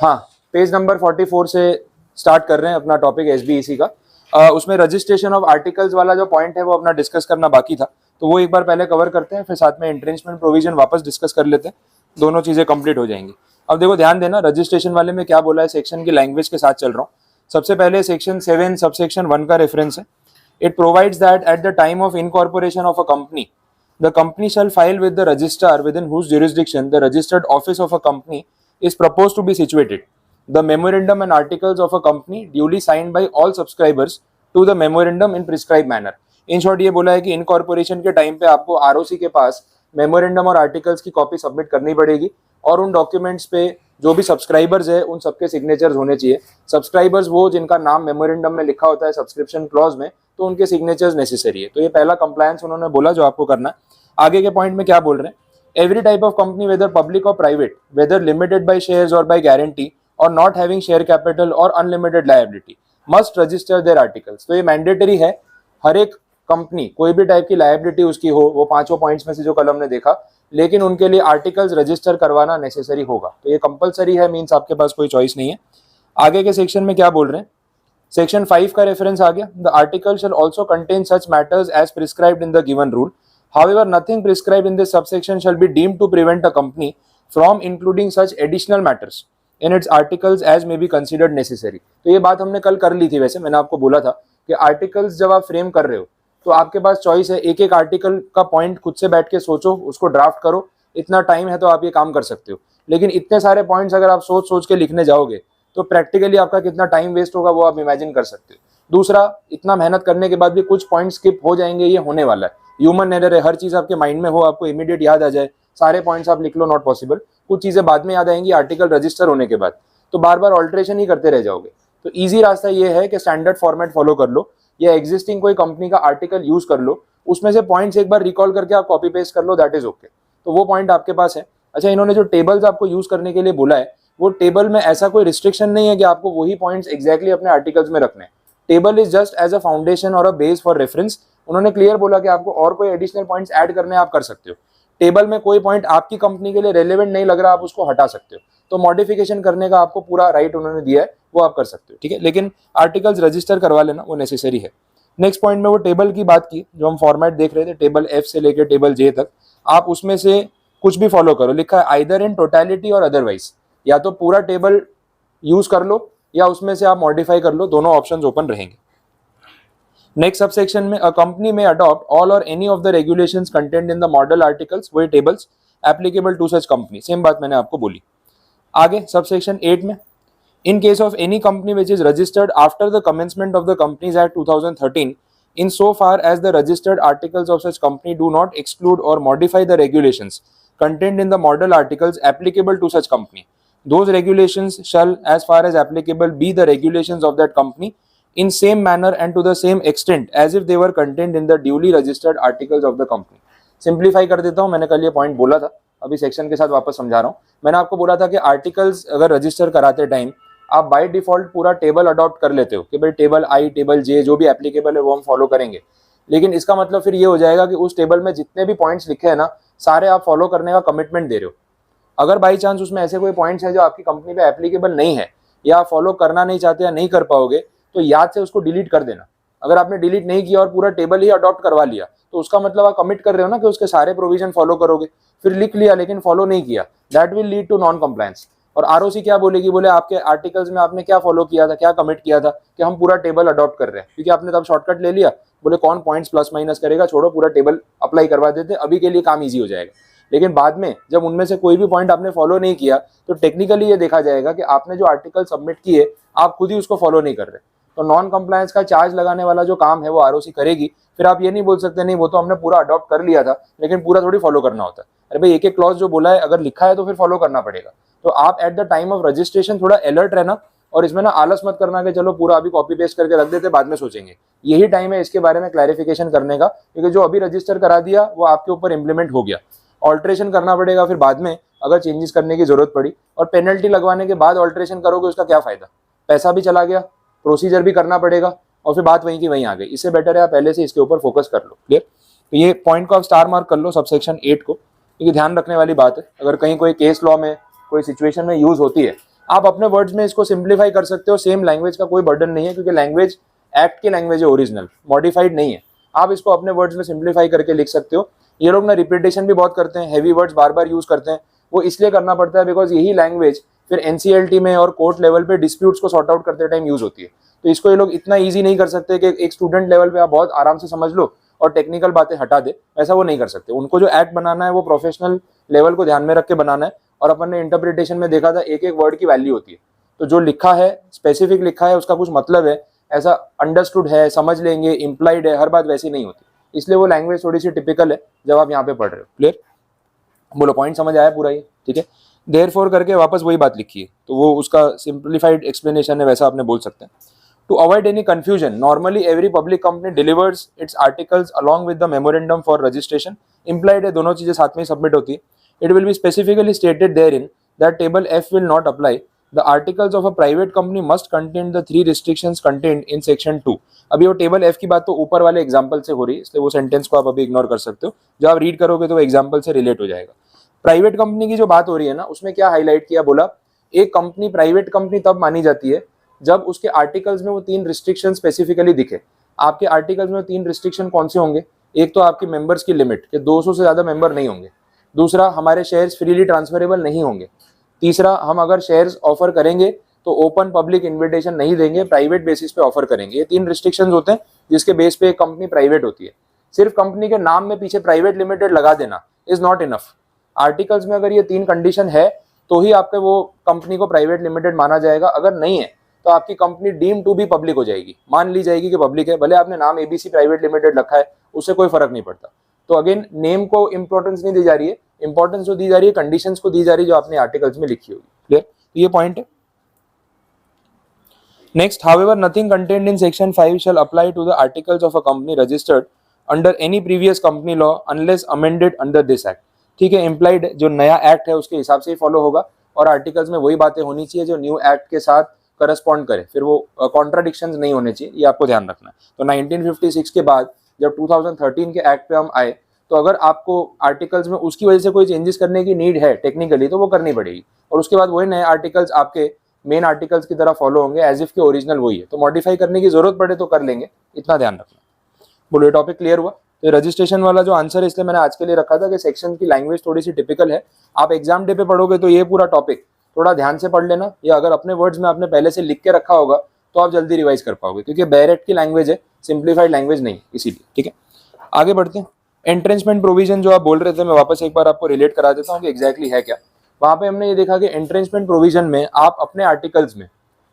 हाँ, page number 44 से start कर रहे हैं अपना टॉपिक एसबीईसी का। उसमें रजिस्ट्रेशन ऑफ आर्टिकल्स वाला जो पॉइंट है वो अपना डिस्कस करना बाकी था, तो वो एक बार पहले कवर करते हैं, फिर साथ में इंट्रेंचमेंट प्रोविजन वापस डिस्कस कर लेते हैं, दोनों चीजें कंप्लीट हो जाएंगी। अब देखो ध्यान देना, रजिस्ट्रेशन वाले में क्या बोला है, सेक्शन की लैंग्वेज के साथ चल रहा हूँ। सबसे पहले सेक्शन 7 सबसेक्शन 1 का रेफरेंस है। It provides that at the time of incorporation of a company, the company shall file with the registrar within whose jurisdiction the registered office of a company is proposed to be situated the memorandum and articles of a company duly signed by all subscribers to the memorandum in prescribed manner। In short ये बोला है कि incorporation के time पे आपको ROC के पास memorandum और articles की कॉपी सबमिट करनी पड़ेगी, और उन डॉक्यूमेंट्स पे जो भी सब्सक्राइबर्स है उन सबके सिग्नेचर्स होने चाहिए। सब्सक्राइबर्स वो जिनका नाम मेमोरेंडम में लिखा होता है सब्सक्रिप्शन क्लॉज में, तो उनके सिग्नेचर्स नेसेसरी है। तो ये पहला कंप्लायंस उन्होंने बोला जो आपको करना है। आगे के पॉइंट में क्या बोल रहे हैं, every type of company whether public or private, whether limited by shares or by guarantee or not having share capital or unlimited liability must register their articles. तो ये मैंडेटरी है, हर एक कंपनी कोई भी टाइप की लायबिलिटी उसकी हो, वो पांचों पॉइंट्स में से जो कलम ने देखा, लेकिन उनके लिए आर्टिकल्स रजिस्टर करवाना नेसेसरी होगा। तो ये कंपलसरी है, मींस आपके पास कोई चॉइस नहीं है। आगे के सेक्शन में क्या बोल रहे हैं, सेक्शन 5 का रेफरेंस आ गया। The article shall also contain such matters as prescribed in the given rule, however nothing prescribed in this subsection shall be deemed to prevent a company from including such additional matters in its articles as may be considered necessary। तो ये बात हमने कल कर ली थी, वैसे मैंने आपको बोला था कि आर्टिकल्स जब आप फ्रेम कर रहे हो तो आपके पास चॉइस है, एक एक आर्टिकल का पॉइंट खुद से बैठ के सोचो, उसको ड्राफ्ट करो, इतना टाइम है तो आप ये काम कर सकते हो। लेकिन इतने सारे पॉइंट्स अगर आप सोच सोच के लिखने जाओगे तो प्रैक्टिकली आपका कितना टाइम वेस्ट होगा वो आप इमेजिन कर सकते हो। दूसरा, इतना मेहनत करने के बाद भी कुछ पॉइंट स्किप हो जाएंगे, ये होने वाला है, ह्यूमन एरर है। हर चीज आपके माइंड में हो, आपको इमीडिएट याद आ जाए, सारे पॉइंट्स आप लिख लो, नॉट पॉसिबल। कुछ चीजें बाद में याद आएंगी आर्टिकल रजिस्टर होने के बाद, तो बार बार ऑल्ट्रेशन ही करते रह जाओगे। तो ईजी रास्ता ये है कि स्टैंडर्ड फॉर्मेट फॉलो कर लो, या एग्जिस्टिंग कोई कंपनी का आर्टिकल यूज कर लो, उसमें से पॉइंट्स एक बार रिकॉल करके आप कॉपी पेस्ट कर लो, दैट इज ओके। तो वो पॉइंट आपके पास है। अच्छा, इन्होंने जो टेबल्स आपको यूज करने के लिए बोला है, वो टेबल में ऐसा कोई रिस्ट्रिक्शन नहीं है कि आपको वही पॉइंट्स एग्जैक्टली अपने आर्टिकल्स में रखने हैं। Table is just as a foundation और अ बेस फॉर रेफरेंस। उन्होंने क्लियर बोला कि आपको और कोई एडिशनल पॉइंट्स ऐड करने आप कर सकते हो। टेबल में कोई पॉइंट आपकी कंपनी के लिए रेलेवेंट नहीं लग रहा, आप उसको हटा सकते हो। तो मॉडिफिकेशन करने का आपको पूरा राइट उन्होंने दिया है, वो आप कर सकते हो, ठीक है। लेकिन आर्टिकल्स रजिस्टर करवा लेना वो नेसेसरी है। नेक्स्ट पॉइंट में वो टेबल की बात की जो हम फॉर्मेट देख रहे थे, टेबल एफ से लेकर टेबल जे तक, आप उसमें से कुछ भी फॉलो करो। लिखा है आइदर इन टोटलिटी और अदरवाइज, या तो पूरा टेबल यूज कर लो या उसमें से आप मॉडिफाई कर लो, दोनों ऑप्शंस ओपन रहेंगे। नेक्स्ट सबसेक्शन में, a company may adopt all or any of the regulations contained in the model articles, वही tables applicable to such company, same बात मैंने आपको बोली। आगे सबसेक्शन 8 में, in case of any company which is registered after the commencement of the Companies Act 2013, in so far as the registered articles of such company do not exclude or modify the regulations contained in the model articles applicable to such company, those regulations shall, as far as applicable, be the regulations of that company in same manner and to the same extent as if they were contained in the duly registered articles of the company। Simplify कर देता हूं, मैंने कल ये point बोला था, अभी section के साथ वापस समझा रहा हूं। मैंने आपको बोला था कि आर्टिकल्स अगर रजिस्टर कराते टाइम आप बाय डिफॉल्ट पूरा टेबल अडॉप्ट कर लेते हो कि भाई टेबल आई, टेबल जे जो भी एप्लीकेबल है वो हम फॉलो करेंगे। लेकिन इसका मतलब फिर ये हो जाएगा कि उस टेबल में जितने भी पॉइंट्स लिखे हैं ना, सारे आप फॉलो करने का कमिटमेंट दे रहे हो। अगर बाई चांस उसमें ऐसे कोई पॉइंट्स हैं जो आपकी कंपनी पे एप्लीकेबल नहीं है, या आप फॉलो करना नहीं चाहते या नहीं कर पाओगे, तो याद से उसको डिलीट कर देना। अगर आपने डिलीट नहीं किया और पूरा टेबल ही अडॉप्ट करवा लिया, तो उसका मतलब आप कमिट कर रहे हो ना कि उसके सारे प्रोविजन फॉलो करोगे। फिर लिख लिया लेकिन फॉलो नहीं किया, that will lead to non compliance. और आरओसी क्या बोलेगी, बोले आपके आर्टिकल्स में आपने क्या फॉलो किया था, क्या कमिट किया था कि हम पूरा टेबल अडॉप्ट कर रहे हैं, क्योंकि आपने तब शॉर्टकट ले लिया, बोले कौन पॉइंट्स प्लस माइनस करेगा, छोड़ो पूरा टेबल अप्लाई करवा देते, अभी के लिए काम ईजी हो जाएगा। लेकिन बाद में जब उनमें से कोई भी पॉइंट आपने फॉलो नहीं किया, तो टेक्निकली ये देखा जाएगा कि आपने जो आर्टिकल सबमिट किए आप खुद ही उसको फॉलो नहीं कर रहे। तो नॉन कंप्लायंस का चार्ज लगाने वाला जो काम है वो आरओसी करेगी। फिर आप ये नहीं बोल सकते नहीं वो तो हमने पूरा अडॉप्ट कर लिया था, लेकिन पूरा थोड़ी फॉलो करना होता है। अरे भाई, एक एक क्लॉज जो बोला है अगर लिखा है तो फिर फॉलो करना पड़ेगा। तो आप at the time of registration थोड़ा अलर्ट रहना, और इसमें ना आलस मत करना कि चलो पूरा अभी कॉपी पेस्ट करके रख देते बाद में सोचेंगे। यही टाइम है इसके बारे में क्लैरिफिकेशन करने का, क्योंकि जो अभी रजिस्टर करा दिया वो आपके ऊपर इंप्लीमेंट हो गया। ऑल्ट्रेशन करना पड़ेगा फिर बाद में अगर चेंजेस करने की जरूरत पड़ी, और पेनल्टी लगवाने के बाद ऑल्ट्रेशन करोगे उसका क्या फायदा, पैसा भी चला गया, प्रोसीजर भी करना पड़ेगा, और फिर बात वहीं की वहीं आ गई। इससे बेटर है आप पहले से इसके ऊपर फोकस कर लो। क्लियर? तो ये पॉइंट को आप स्टार मार्क कर लो सबसेक्शन 8 को, क्योंकि ध्यान रखने वाली बात है। अगर कहीं कोई केस लॉ में कोई सिचुएशन में यूज होती है, आप अपने वर्ड्स में इसको सिंप्लीफाई कर सकते हो। सेम लैंग्वेज का कोई बर्डन नहीं है, क्योंकि लैंग्वेज एक्ट की लैंग्वेज है, ओरिजिनल मॉडिफाइड नहीं है। आप इसको अपने वर्ड्स में सिंप्लीफाई करके लिख सकते हो। ये लोग ना रिपीटेशन भी बहुत करते हैं, हैवी वर्ड्स बार बार यूज करते हैं। वो इसलिए करना पड़ता है बिकॉज यही लैंग्वेज फिर एनसीएलटी में और कोर्ट लेवल पे डिस्प्यूट्स को सॉर्ट आउट करते टाइम यूज होती है। तो इसको ये लोग इतना ईजी नहीं कर सकते कि एक स्टूडेंट लेवल पे आप बहुत आराम से समझ लो और टेक्निकल बातें हटा दे, ऐसा वो नहीं कर सकते। उनको जो एक्ट बनाना है वो प्रोफेशनल लेवल को ध्यान में रख के बनाना है। और अपन ने इंटरप्रिटेशन में देखा था एक एक वर्ड की वैल्यू होती है, तो जो लिखा है स्पेसिफिक लिखा है उसका कुछ मतलब है, ऐसा अंडरस्टूड है, समझ लेंगे, इम्प्लाइड है, हर बात वैसी नहीं होती। इसलिए वो लैंग्वेज थोड़ी सी टिपिकल है जब आप यहाँ पे पढ़ रहे हो। क्लियर? बोलो, पॉइंट समझ आया पूरा ये? ठीक है। देयरफॉर करके वापस वही बात लिखी है, तो वो उसका सिंप्लीफाइड एक्सप्लेनेशन है, वैसा आपने बोल सकते हैं। To avoid any confusion, normally every public company delivers its articles along with the memorandum for registration. Implied है, दोनों चीजें साथ में ही सबमिट होती है। It will be specifically stated therein that table F will not apply. The articles of a private company must contain the 3 restrictions contained in section 2. अभी वो टेबल F की बात तो ऊपर वाले एग्जाम्पल से हो रही है, इसलिए वो सेंटेंस को आप अभी इग्नोर कर सकते हो। जब आप रीड करोगे तो एग्जाम्पल से रिलेट हो जाएगा। प्राइवेट कंपनी की जो बात हो रही है ना, उसमें क्या हाईलाइट किया, बोला एक कंपनी प्राइवेट कंपनी तब मानी जाती है जब उसके आर्टिकल्स में वो 3 रिस्ट्रिक्शन स्पेसिफिकली दिखे। आपके आर्टिकल्स में 3 रिस्ट्रिक्शन कौन से होंगे? एक तो आपकी मेंबर्स की लिमिट के 200 से ज्यादा मेंबर नहीं होंगे। दूसरा, हमारे शेयर्स फ्रीली ट्रांसफरेबल नहीं होंगे। तीसरा, हम अगर शेयर्स ऑफर करेंगे तो ओपन पब्लिक इन्विटेशन नहीं देंगे, प्राइवेट बेसिस पे ऑफर करेंगे। ये 3 रिस्ट्रिक्शंस होते हैं जिसके बेस पे एक कंपनी प्राइवेट होती है। सिर्फ कंपनी के नाम में पीछे प्राइवेट लिमिटेड लगा देना इज नॉट इनफ। आर्टिकल्स में अगर ये 3 कंडीशन है तो ही आपके वो कंपनी को प्राइवेट लिमिटेड माना जाएगा। अगर नहीं है तो आपकी company deem to be public हो जाएगी, मान ली जाएगी कि पब्लिक है, भले आपने नाम एबीसी प्राइवेट लिमिटेड रखा है, उससे कोई फर्क नहीं पड़ता। तो अगेन नेम को इंपॉर्टेंस नहीं दी जा रही है, इंपॉर्टेंस जो दी जा रही है कंडीशंस को दी जा रही है जो आपने आर्टिकल्स में लिखी होगी। क्लियर? तो ये पॉइंट है। Next, however nothing contained in section 5 shall apply to the articles of a company registered under any previous company law unless amended under this act. ठीक है, इम्प्लाइड जो नया एक्ट है उसके हिसाब से ही फॉलो होगा और आर्टिकल्स में वही बातें होनी चाहिए जो न्यू एक्ट के साथ करस्पॉन्ड करे, फिर वो कॉन्ट्राडिक्शंस नहीं होने चाहिए, ये आपको ध्यान रखना है। तो 1956 के बाद जब 2013 के एक्ट पे हम आए, तो अगर आपको आर्टिकल्स में उसकी वजह से कोई चेंजेस करने की नीड है टेक्निकली तो वो करनी पड़ेगी, और उसके बाद वही नए आर्टिकल्स आपके मेन आर्टिकल्स की तरह फॉलो होंगे एज इफ के ओरिजिनल वही है। तो मॉडिफाई करने की जरूरत पड़े तो कर लेंगे, इतना ध्यान रखना। बोलो, ये टॉपिक क्लियर हुआ? तो रजिस्ट्रेशन वाला जो आंसर है इसलिए मैंने आज के लिए रखा था कि सेक्शन की लैंग्वेज थोड़ी सी टिपिकल है। आप एग्जाम डे पे पढ़ोगे तो ये पूरा टॉपिक थोड़ा ध्यान से पढ़ लेना, या अगर अपने वर्ड्स में आपने पहले से लिख के रखा होगा तो आप जल्दी रिवाइज कर पाओगे, क्योंकि बैरेट की लैंग्वेज है, सिंप्लीफाइड लैंग्वेज नहीं, इसीलिए। ठीक है, आगे बढ़ते हैं। एंट्रेंसमेंट प्रोविजन जो आप बोल रहे थे, मैं वापस एक बार आपको रिलेट करा देता हूँ कि एग्जैक्टली है क्या। वहां पे हमने ये देखा कि एंट्रेंसमेंट प्रोविजन में आप अपने आर्टिकल्स में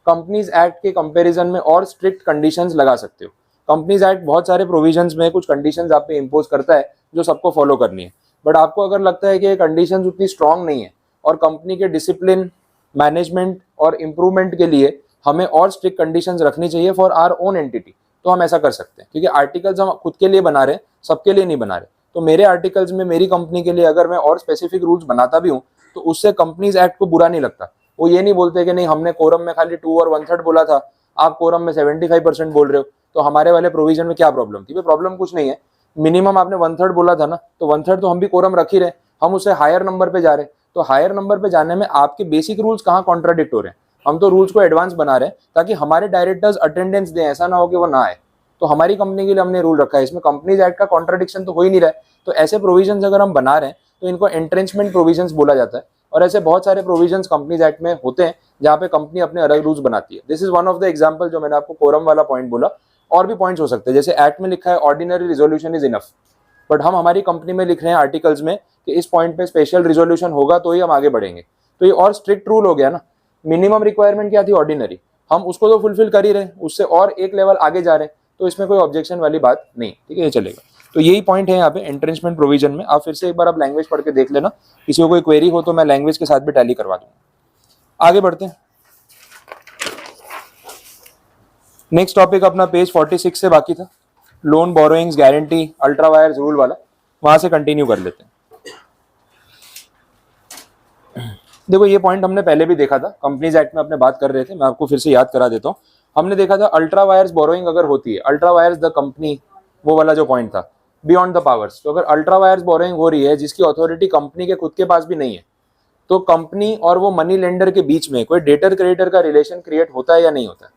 कंपनीज एक्ट के कंपैरिजन में और स्ट्रिक्ट कंडीशंस लगा सकते हो। कंपनीज एक्ट बहुत सारे प्रोविजंस में कुछ कंडीशंस आप पे इम्पोज करता है जो सबको फॉलो करनी है, बट आपको अगर लगता है कि ये कंडीशंस उतनी स्ट्रांग नहीं है और कंपनी के डिसिप्लिन, मैनेजमेंट और इम्प्रूवमेंट के लिए हमें और स्ट्रिक्ट कंडीशंस रखनी चाहिए फॉर आवर ओन एंटिटी, तो हम ऐसा कर सकते हैं। क्योंकि आर्टिकल्स हम खुद के लिए बना रहे हैं, सबके लिए नहीं बना रहे। तो मेरे आर्टिकल्स में मेरी कंपनी के लिए अगर मैं और स्पेसिफिक रूल्स बनाता भी हूँ तो उससे कंपनीज एक्ट को बुरा नहीं लगता। वो ये नहीं बोलते कि नहीं, हमने कोरम में खाली 2 और 1/3 बोला था, आप कोरम में 75% बोल रहे हो, तो हमारे वाले प्रोविजन में क्या प्रॉब्लम थी? प्रॉब्लम कुछ नहीं है, मिनिमम आपने 1/3 बोला था ना, तो 1/3 तो हम भी कोरम रख ही रहे, हम उससे हायर नंबर पे जा रहे। तो हायर नंबर पे जाने में आपके बेसिक रूल्स कहाँ कॉन्ट्राडिक्ट हो रहे हैं? हम तो रूल्स को एडवांस बना रहे हैं ताकि हमारे डायरेक्टर्स अटेंडेंस दें, ऐसा ना हो कि वो ना आए। तो हमारी कंपनी के लिए हमने रूल रखा है, इसमें कंपनीज एक्ट का कॉन्ट्राडिक्शन तो हो ही नहीं रहा है। तो ऐसे प्रोविजंस अगर हम बना रहे हैं तो इनको एंट्रेंचमेंट प्रोविजंस बोला जाता है, और ऐसे बहुत सारे प्रोविजंस कंपनीज एक्ट में होते हैं जहाँ पे कंपनी अपने अलग रूल्स बनाती है। This is one of the example जो मैंने आपको कोरम वाला पॉइंट बोला। और भी पॉइंट्स हो सकते हैं, जैसे एक्ट में लिखा है ordinary resolution is enough, but हम हमारी कंपनी में लिख रहे हैं आर्टिकल्स में कि इस पॉइंट पे स्पेशल रिजोल्यूशन होगा तो ही हम आगे बढ़ेंगे। तो ये और स्ट्रिक्ट रूल हो गया ना। मिनिमम रिक्वायरमेंट क्या थी? ऑर्डिनरी, हम उसको तो फुलफिल कर ही रहे हैं, उससे और एक लेवल आगे जा रहे हैं, तो इसमें कोई ऑब्जेक्शन वाली बात नहीं। ठीक है, ये चलेगा। तो यही पॉइंट है यहाँ पे एंट्रेंचमेंट प्रोविजन में। आप फिर से एक बार आप लैंग्वेज पढ़ के देख लेना, किसी को कोई क्वेरी हो तो मैं लैंग्वेज के साथ भी टैली करवा दूंगा। आगे बढ़ते हैं। नेक्स्ट टॉपिक अपना पेज 46 से बाकी था, loan borrowings guarantee ultra vires rule वाला, वहां से कंटिन्यू कर लेते हैं। देखो, ये पॉइंट हमने पहले भी देखा था, कंपनीज एक्ट में अपने बात कर रहे थे, मैं आपको फिर से याद करा देता हूँ। हमने देखा था अल्ट्रा वायर्स बोरोइंग अगर होती है, अल्ट्रा वायर्स द कंपनी, वो वाला जो पॉइंट था बियॉन्ड द पावर्स। तो अगर अल्ट्रा वायर्स बोरोइंग हो रही है जिसकी अथॉरिटी कंपनी के खुद के पास भी नहीं है, तो कंपनी और वो मनी लेंडर के बीच में कोई डेटर क्रेडिटर का रिलेशन क्रिएट होता है या नहीं होता है?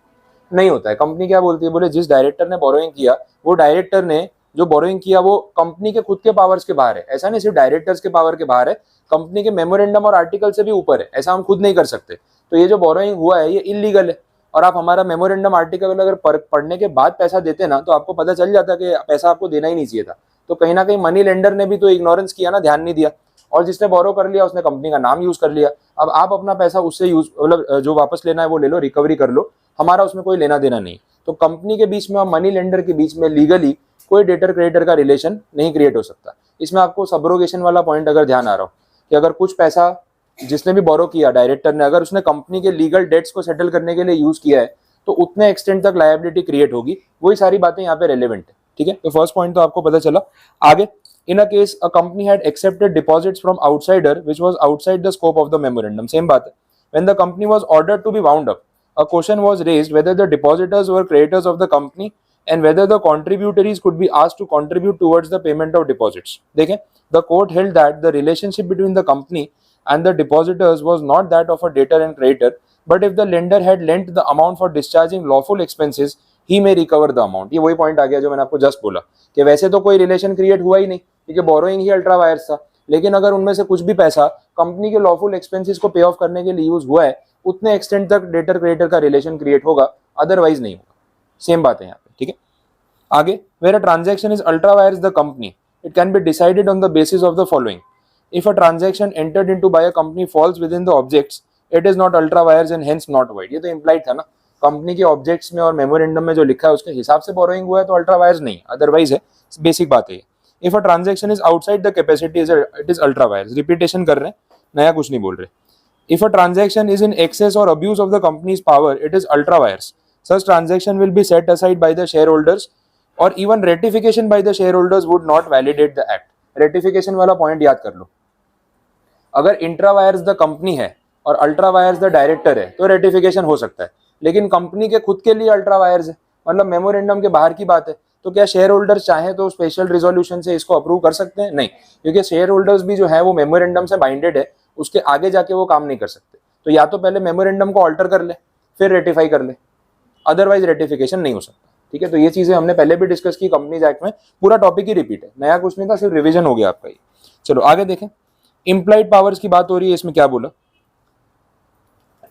नहीं होता है। कंपनी क्या बोलती है, बोले जिस डायरेक्टर ने बोरोइंग किया, वो डायरेक्टर ने जो बोरोइंग किया वो कंपनी के खुद के पावर्स के बाहर है। ऐसा नहीं सिर्फ डायरेक्टर्स के पावर के बाहर है, कंपनी के मेमोरेंडम और आर्टिकल से भी ऊपर है। ऐसा हम खुद नहीं कर सकते। तो ये जो बोरोइंग हुआ है ये इलीगल है। और आप हमारा मेमोरेंडम आर्टिकल अगर पढ़ने के बाद पैसा देते ना, तो आपको पता चल जाता कि पैसा आपको देना ही नहीं चाहिए था। तो कहीं ना कहीं मनी लेंडर ने भी तो इग्नोरेंस किया ना, ध्यान नहीं दिया। और जिसने बोरो कर लिया उसने कंपनी का नाम यूज कर लिया। अब आप अपना पैसा उससे यूज, मतलब जो वापस लेना है वो ले लो, रिकवरी कर लो, हमारा उसमें कोई लेना देना नहीं। तो कंपनी के बीच में और मनी लेंडर के बीच में लीगली कोई डेटर क्रेडिटर का रिलेशन नहीं क्रिएट हो सकता। इसमें आपको सबरोगेशन वाला पॉइंट अगर ध्यान आ रहा हो कि अगर कुछ पैसा जिसने भी बोरो किया डायरेक्टर ने, अगर उसने कंपनी के लीगल डेट्स को सेटल करने के लिए यूज किया है, तो उतने एक्सटेंट तक लायबिलिटी क्रिएट होगी। वही सारी बातें यहाँ पे रेलेवेंट है। ठीक है, तो फर्स्ट पॉइंट तो आपको पता चला। आगे, in a case a company had accepted deposits from outsider which was outside the scope of the memorandum. Same बात है। When the company was ordered to be wound up, a question was raised whether the depositors were creditors of the company and whether the contributories could be asked to contribute towards the payment of deposits. देखें, the court held that the relationship between the company and the depositors was not that of a debtor and creditor, but if the lender had lent the amount for discharging lawful expenses, he may recover the amount. ये वही point आ गया जो मैंने आपको just बोला कि वैसे तो कोई रिलेशन क्रिएट हुआ ही नहीं, क्योंकि बोरोइंग ही अल्ट्रा वायर्स था। लेकिन अगर उनमें से कुछ भी पैसा कंपनी के लॉफुल एक्सपेंसेस को पे ऑफ करने के लिए यूज हुआ है, उतने एक्सटेंट तक डेटर क्रेडिटर का रिलेशन क्रिएट होगा, अदरवाइज नहीं होगा। सेम बात है यहाँ पे। ठीक है, आगे, where a transaction is ultra vires the company, it can be decided on the basis of the following. If a transaction entered into by a company falls within the objects, it is not ultra vires and hence not void. ये तो implied था ना, company के objects में और memorandum में जो लिखा है उसके हिसाब से बोरोइंग हुआ है तो अल्ट्रा वायर्स नहीं, अदरवाइज है। बेसिक बात है। If a transaction is outside the capacity, it is ultra wires. Repetition कर रहे हैं, नया कुछ नहीं बोल रहे। If a transaction is in excess or abuse of the company's power, it is ultra vires. Such transaction will be set aside by the shareholders, or even ratification by the shareholders would not validate the act. Ratification वाला point याद कर लो। अगर intra wires the company है और ultra vires the director है तो ratification हो सकता है, लेकिन कंपनी के खुद के लिए अल्ट्रा वायर्स है, मतलब मेमोरेंडम के बाहर की बात है, तो क्या शेयर होल्डर्स चाहे तो स्पेशल रिजोल्यूशन से इसको अप्रूव कर सकते हैं? नहीं, क्योंकि शेयर होल्डर्स भी जो है वो मेमोरेंडम से बाइंडेड है, उसके आगे जाके वो काम नहीं कर सकते। तो या तो पहले मेमोरेंडम को ऑल्टर कर ले फिर रेटिफाई कर ले, अदरवाइज रेटिफिकेशन नहीं हो सकता। ठीक है, तो ये चीजें हमने पहले भी डिस्कस की कंपनीज एक्ट में, पूरा टॉपिक ही रिपीट है, नया कुछ नहीं था, सिर्फ रिवीजन हो गया आपका ये। चलो आगे देखें, इम्प्लाइड पावर्स की बात हो रही है। इसमें क्या बोला,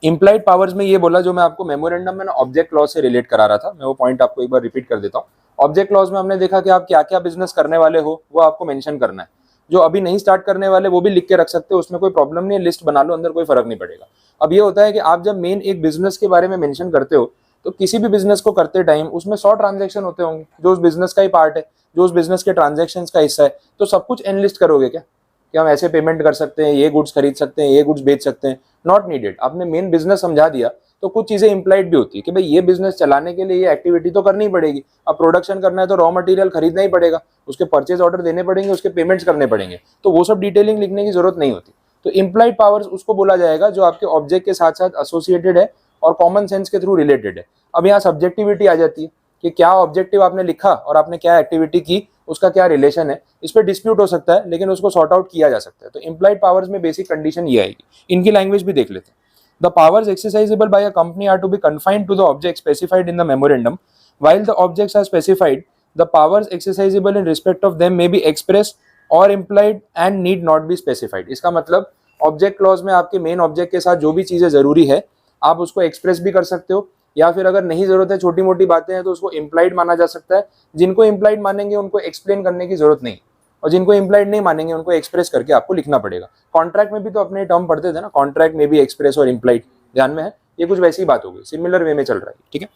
इम्प्लाइड पावर्स में ये बोला जो मैं आपको मेमोरेंडम में ना ऑब्जेक्ट क्लॉज से रिलेट करा रहा था, मैं वो पॉइंट आपको एक बार रिपीट कर देता हूँ। ऑब्जेक्ट क्लॉज में हमने देखा कि आप क्या क्या बिजनेस करने वाले हो वो आपको मेंशन करना है। जो अभी नहीं स्टार्ट करने वाले वो भी लिख के रख सकते हो, उसमें कोई प्रॉब्लम नहीं है, लिस्ट बना लो, अंदर कोई फर्क नहीं पड़ेगा। अब ये होता है कि आप जब मेन एक बिजनेस के बारे में मेंशन करते हो तो किसी भी बिजनेस को करते टाइम उसमें 100 ट्रांजेक्शन होते होंगे जो उस बिजनेस का ही पार्ट है, जो उस बिजनेस के ट्रांजेक्शन का हिस्सा है, तो सब कुछ एनलिस्ट करोगे क्या कि हम ऐसे पेमेंट कर सकते हैं, ये गुड्स खरीद सकते हैं, ये गुड्स बेच सकते हैं? Not needed. आपने मेन बिजनेस समझा दिया तो कुछ चीजें इंप्लाइड भी होती है कि भाई ये बिजनेस चलाने के लिए ये एक्टिविटी तो करनी पड़ेगी। अब प्रोडक्शन करना है तो रॉ मटेरियल खरीदना ही पड़ेगा, उसके परचेज ऑर्डर देने पड़ेंगे, उसके पेमेंट्स करने पड़ेंगे, तो वो सब डिटेलिंग लिखने की जरूरत नहीं होती। तो इंप्लाइड पावर्स उसको बोला जाएगा जो आपके ऑब्जेक्ट के साथ साथ एसोसिएटेड है और कॉमन सेंस के थ्रू रिलेटेड है। अब यहाँ सब्जेक्टिविटी आ जाती है कि क्या ऑब्जेक्टिव आपने लिखा और आपने क्या एक्टिविटी की, उसका क्या रिलेशन है, इस पर डिस्प्यूट हो सकता है लेकिन उसको सॉर्ट आउट किया जा सकता है। तो इंप्लाइड पावर्स में बेसिक कंडीशन ये आएगी। इनकी लैंग्वेज भी देख लेते हैं। The powers exercisable by a company are to be confined to the objects specified in the memorandum. While the objects are specified, the powers exercisable in respect of them may be express or implied and need not be specified. इसका मतलब object clause में आपके main object के साथ जो भी चीजें जरूरी है आप उसको एक्सप्रेस भी कर सकते हो, या फिर अगर नहीं जरूरत है, छोटी मोटी बातें हैं, तो उसको इम्प्लाइड माना जा सकता है। जिनको इम्प्लाइड मानेंगे उनको एक्सप्लेन करने की जरूरत नहीं, और जिनको इम्प्लाइड नहीं मानेंगे उनको एक्सप्रेस करके आपको लिखना पड़ेगा। कॉन्ट्रैक्ट में भी तो अपने टर्म पढ़ते थे ना, कॉन्ट्रैक्ट में भी एक्सप्रेस और इम्प्लाइड, ध्यान में है? ये कुछ वैसी बात होगी, सिमिलर वे में चल रहा है। ठीक है,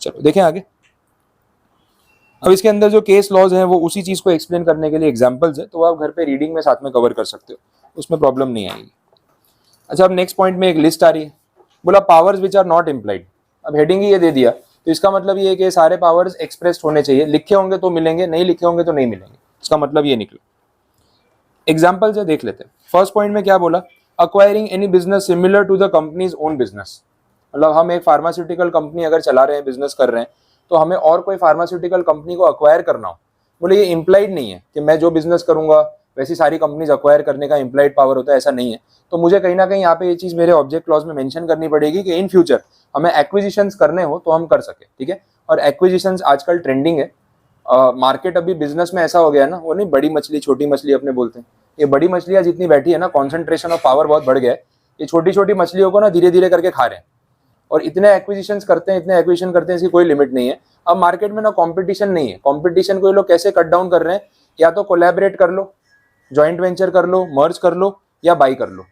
चलो देखें आगे। अब इसके अंदर जो केस लॉज हैं वो उसी चीज को एक्सप्लेन करने के लिए एग्जांपल्स है, तो आप घर पे रीडिंग में साथ में कवर कर सकते हो, उसमें प्रॉब्लम नहीं आएगी। अच्छा, अब नेक्स्ट पॉइंट में एक लिस्ट आ रही है, बोला powers which are not implied. अब हेडिंग ही ये दे दिया, तो इसका मतलब ये है कि सारे पावर्स एक्सप्रेस्ड होने चाहिए, लिखे होंगे तो मिलेंगे, नहीं लिखे होंगे तो नहीं मिलेंगे, इसका मतलब ये निकला। एग्जाम्पल से देख लेते हैं। फर्स्ट पॉइंट में क्या बोला, acquiring any business similar to the company's own business. मतलब हम एक फार्मास्यूटिकल कंपनी अगर चला रहे हैं, बिजनेस कर रहे हैं, तो हमें और कोई फार्मास्यूटिकल कंपनी को अक्वायर करना हो, बोले ये इम्प्लाइड नहीं है कि मैं जो बिजनेस करूंगा वैसी सारी कंपनीज अक्वायर करने का इम्प्लाइड पावर होता है, ऐसा नहीं है। तो मुझे कहीं ना कहीं यहाँ पे ये चीज़ मेरे ऑब्जेक्ट क्लॉज में मेंशन करनी पड़ेगी कि इन फ्यूचर हमें एक्विजिशंस करने हो तो हम कर सके, ठीक है। और एक्विजिशंस आजकल ट्रेंडिंग है। मार्केट अभी बिजनेस में ऐसा हो गया है ना, वो नहीं बड़ी मछली छोटी मछली अपने बोलते हैं, ये बड़ी मछलियां जितनी बैठी है ना, कॉन्सेंट्रेशन ऑफ पावर बहुत बढ़ गया है। ये छोटी छोटी मछलियों को ना धीरे धीरे करके खा रहे हैं और इतने एक्विजिशंस करते हैं, इतने एक्विजिशन करते हैं, इसकी कोई लिमिट नहीं है। अब मार्केट में ना कंपटीशन नहीं है, कंपटीशन को ये लोग कैसे कट डाउन कर रहे हैं, या तो कोलैबोरेट कर लो, जॉइंट वेंचर कर लो, मर्ज कर लो, या बाई कर लो।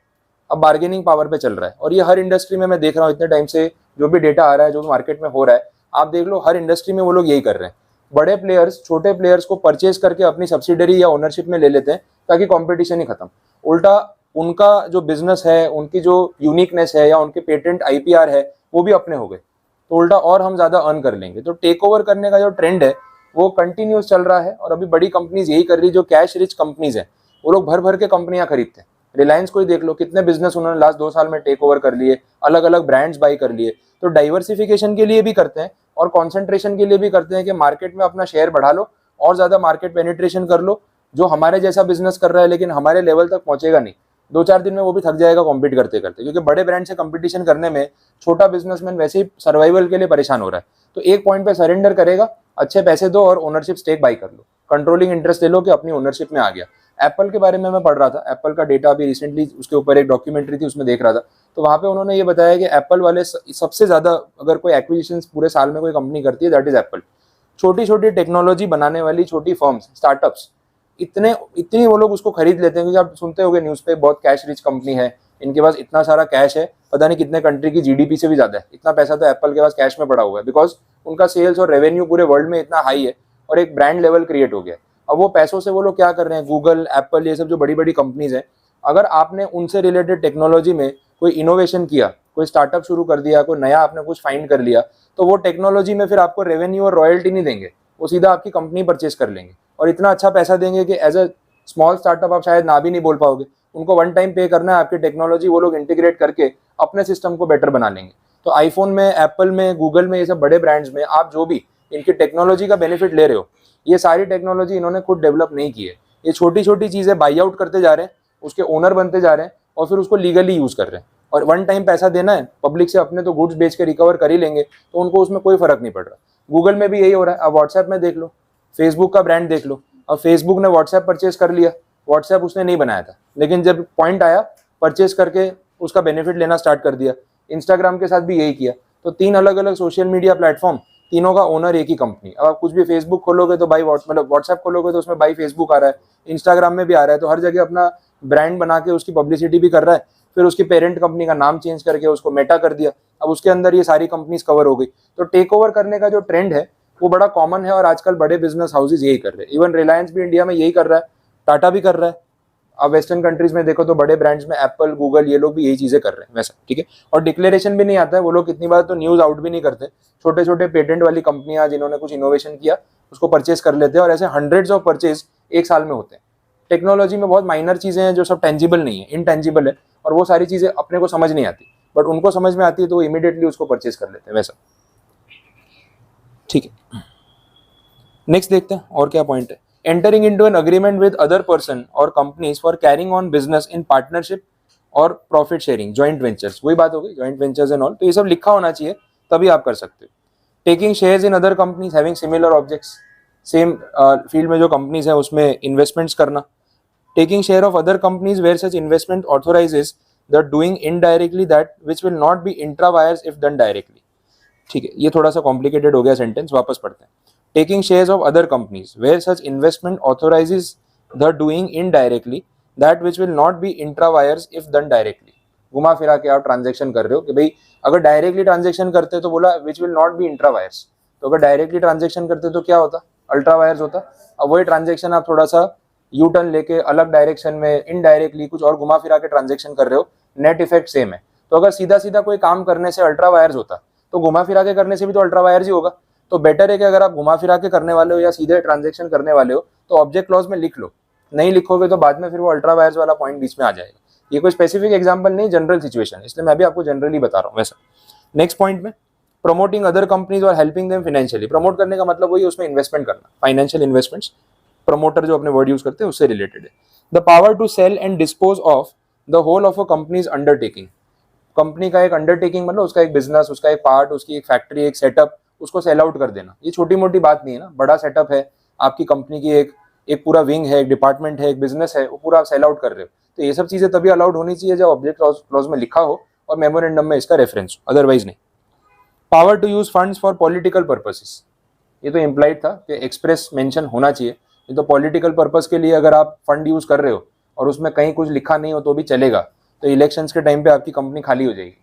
अब बार्गेनिंग पावर पे चल रहा है और ये हर इंडस्ट्री में मैं देख रहा हूँ इतने टाइम से, जो भी डेटा आ रहा है, जो भी मार्केट में हो रहा है, आप देख लो हर इंडस्ट्री में वो लोग यही कर रहे हैं। बड़े प्लेयर्स छोटे प्लेयर्स को परचेज करके अपनी सब्सिडरी या ओनरशिप में ले लेते हैं ताकि कंपटीशन ही खत्म। उल्टा उनका जो बिजनेस है, उनकी जो यूनिकनेस है या उनके पेटेंट आईपीआर है, वो भी अपने हो गए, तो उल्टा और हम ज्यादा अर्न कर लेंगे। तो टेक ओवर करने का जो ट्रेंड है वो कंटिन्यूस चल रहा है और अभी बड़ी कंपनीज यही कर रही है। जो कैश रिच कंपनीज है वो लोग भर भर के कंपनियां खरीदते हैं। रिलायंस को ही देख लो, कितने बिजनेस उन्होंने लास्ट 2 साल में टेक ओवर कर लिए, अलग अलग ब्रांड्स बाई कर लिए। तो डाइवर्सिफिकेशन के लिए भी करते हैं और कॉन्सेंट्रेशन के लिए भी करते हैं कि मार्केट में अपना शेयर बढ़ा लो और ज्यादा मार्केट पेनिट्रेशन कर लो। जो हमारे जैसा बिजनेस कर रहा है लेकिन हमारे लेवल तक पहुंचेगा नहीं, 2-4 दिन में वो भी थक जाएगा कॉम्पीट करते करते, क्योंकि बड़े ब्रांड से कंपटीशन करने में छोटा बिजनेसमैन वैसे ही सर्वाइवल के लिए परेशान हो रहा है। तो एक पॉइंट पे सरेंडर करेगा, अच्छे पैसे दो और ओनरशिप स्टेक बाई कर लो, कंट्रोलिंग इंटरेस्ट ले लो कि अपनी ओनरशिप में आ गया। एप्पल के बारे में मैं पढ़ रहा था, एप्पल का डेटा अभी रिसेंटली उसके ऊपर एक डॉक्यूमेंट्री थी, उसमें देख रहा था। तो वहाँ पे उन्होंने ये बताया कि एप्पल वाले सबसे ज्यादा अगर कोई एक्विजिशन पूरे साल में कोई कंपनी करती है, दैट इज एप्पल। छोटी छोटी टेक्नोलॉजी बनाने वाली छोटी फर्म्स, स्टार्टअप्स, इतनी वो लोग उसको खरीद लेते हैं। क्योंकि आप सुनते होंगे न्यूज़ पे, बहुत कैश रिच कंपनी है, इनके पास इतना सारा कैश है, पता नहीं कितने कंट्री की जीडीपी से भी ज्यादा है। इतना पैसा तो एप्पल के पास कैश में पड़ा हुआ है, बिकॉज उनका सेल्स और रेवेन्यू पूरे वर्ल्ड में इतना हाई है और एक ब्रांड लेवल क्रिएट हो गया। अब वो पैसों से वो लोग क्या कर रहे हैं, गूगल, एप्पल, ये सब जो बड़ी बड़ी कंपनीज हैं, अगर आपने उनसे रिलेटेड टेक्नोलॉजी में कोई इनोवेशन किया, कोई स्टार्टअप शुरू कर दिया, कोई नया आपने कुछ फाइंड कर लिया, तो वो टेक्नोलॉजी में फिर आपको रेवेन्यू और रॉयल्टी नहीं देंगे, वो सीधा आपकी कंपनी परचेज कर लेंगे और इतना अच्छा पैसा देंगे कि एज अ स्मॉल स्टार्टअप आप शायद ना भी नहीं बोल पाओगे। उनको वन टाइम पे करना है, आपकी टेक्नोलॉजी वो लोग इंटीग्रेट करके अपने सिस्टम को बेटर बना लेंगे। तो आईफोन में, एप्पल में, गूगल में, ये सब बड़े ब्रांड्स में आप जो भी इनकी टेक्नोलॉजी का बेनिफिट ले रहे हो, ये सारी टेक्नोलॉजी इन्होंने खुद डेवलप नहीं की है। ये छोटी छोटी चीजें बाई आउट करते जा रहे हैं, उसके ओनर बनते जा रहे हैं और फिर उसको लीगली यूज कर रहे हैं। और वन टाइम पैसा देना है पब्लिक से, अपने तो गुड्स बेच के रिकवर कर ही लेंगे, तो उनको उसमें कोई फर्क नहीं पड़ रहा। गूगल में भी यही हो रहा है। अब व्हाट्सएप में देख लो, फेसबुक का ब्रांड देख लो। अब फेसबुक ने व्हाट्सएप परचेज कर लिया, व्हाट्सएप उसने नहीं बनाया था, लेकिन जब पॉइंट आया परचेज करके उसका बेनिफिट लेना स्टार्ट कर दिया। इंस्टाग्राम के साथ भी यही किया। तो 3 अलग अलग सोशल मीडिया प्लेटफॉर्म, तीनों का ओनर एक ही कंपनी। अब आप कुछ भी फेसबुक खोलोगे तो बाई मतलब व्हाट्सएप खोलोगे तो उसमें बाई फेसबुक आ रहा है, इंस्टाग्राम में भी आ रहा है। तो हर जगह अपना ब्रांड बना के उसकी पब्लिसिटी भी कर रहा है। फिर उसकी पेरेंट कंपनी का नाम चेंज करके उसको मेटा कर दिया। अब उसके अंदर ये सारी कंपनीज कवर हो गई। तो टेक ओवर करने का जो ट्रेंड है वो बड़ा कॉमन है और आजकल बड़े बिजनेस हाउसेज यही कर रहे हैं। इवन रिलायंस भी इंडिया में यही कर रहा है, टाटा भी कर रहा है। अब वेस्टर्न कंट्रीज में देखो तो बड़े ब्रांड्स में एप्पल, गूगल, ये लोग भी यही चीजें कर रहे हैं वैसा, ठीक है। और डिक्लेरेशन भी नहीं आता है, वो लोग कितनी बार तो न्यूज आउट भी नहीं करते। छोटे छोटे पेटेंट वाली कंपनियां जिन्होंने कुछ इनोवेशन किया उसको परचेज कर लेते हैं और ऐसे हंड्रेड्स ऑफ परचेज एक साल में होते हैं। टेक्नोलॉजी में बहुत माइनर चीजें हैं जो सब टेंजिबल नहीं है, इनटेंजिबल है, और वो सारी चीजें अपने को समझ नहीं आती, बट उनको समझ में आती है तो वो इमीडिएटली उसको परचेज कर लेते हैं वैसा, ठीक है। नेक्स्ट देखते हैं और क्या पॉइंट है। Entering into an agreement with other person or companies for carrying on business in partnership or profit sharing, joint ventures, वही बात हो गई, जॉइंट वेंचर्स एंड ऑल। तो ये सब लिखा होना चाहिए तभी आप कर सकते हो। Taking shares in other companies having similar objects, same field में जो कंपनीज है उसमें इन्वेस्टमेंट्स करना। Taking share of other companies where such investment authorises the doing indirectly that which will not be intra vires if done directly, ठीक है। ये थोड़ा सा कॉम्प्लिकेटेड हो गया सेंटेंस, वापस पढ़ते हैं। Taking shares of other companies where such investment authorizes the doing indirectly that which will not be intra wires if done directly। घुमा फिरा के आप ट्रांजेक्शन कर रहे हो कि भाई अगर डायरेक्टली ट्रांजेक्शन करते तो बोला which will not be intra wires, तो अगर डायरेक्टली ट्रांजेक्शन करते तो क्या होता, अल्ट्रा वायर्स होता। अब वही ट्रांजेक्शन आप थोड़ा सा यू टर्न लेके अलग डायरेक्शन में इनडायरेक्टली कुछ और घुमा फिरा के ट्रांजेक्शन कर रहे हो, नेट इफेक्ट सेम है। तो अगर सीधा सीधा कोई काम करने से अल्ट्रा वायर्स होता तो घुमा फिरा के करने से भी तो अल्ट्रा वायर्स ही होगा। तो बेटर है कि अगर आप घुमा फिरा के करने वाले हो या सीधे ट्रांजैक्शन करने वाले हो तो ऑब्जेक्ट क्लॉज में लिख लो, नहीं लिखोगे तो बाद में फिर वो अल्ट्रा वायर्स वाला पॉइंट बीच में आ जाएगा। ये कोई स्पेसिफिक एग्जांपल नहीं, जनरल सिचुएशन, इसलिए मैं भी आपको जनरली बता रहा हूँ वैसा। नेक्स्ट पॉइंट में प्रमोटिंग अदर कंपनीज और हेल्पिंग देम फाइनेंशियली, प्रमोट करने का मतलब वही उसमें इन्वेस्टमेंट करना, फाइनेंशियल इन्वेस्टमेंट्स, प्रमोटर जो अपने वर्ड यूज करते हैं उससे रिलेटेड है। The power to sell and dispose of the whole of a company's undertaking. Company का एक अंडरटेकिंग मतलब उसका एक बिजनेस, उसका एक पार्ट, उसकी एक फैक्ट्री, एक सेटअप, उसको सेल आउट कर देना। ये छोटी मोटी बात नहीं है ना, बड़ा सेटअप है आपकी कंपनी की, एक एक पूरा विंग है, एक डिपार्टमेंट है, एक बिजनेस है, वो पूरा आप सेल आउट कर रहे हो। तो ये सब चीजें तभी अलाउड होनी चाहिए जब ऑब्जेक्ट क्लॉज में लिखा हो और मेमोरेंडम में इसका रेफरेंस हो, अदरवाइज नहीं। Power to use funds for political purposes, ये तो इम्प्लाइड था कि एक्सप्रेस मेंशन होना चाहिए। ये तो पॉलिटिकल पर्पस के लिए अगर आप फंड यूज कर रहे हो और उसमें कहीं कुछ लिखा नहीं हो तो भी चलेगा, तो इलेक्शंस के टाइम पे आपकी कंपनी खाली हो जाएगी।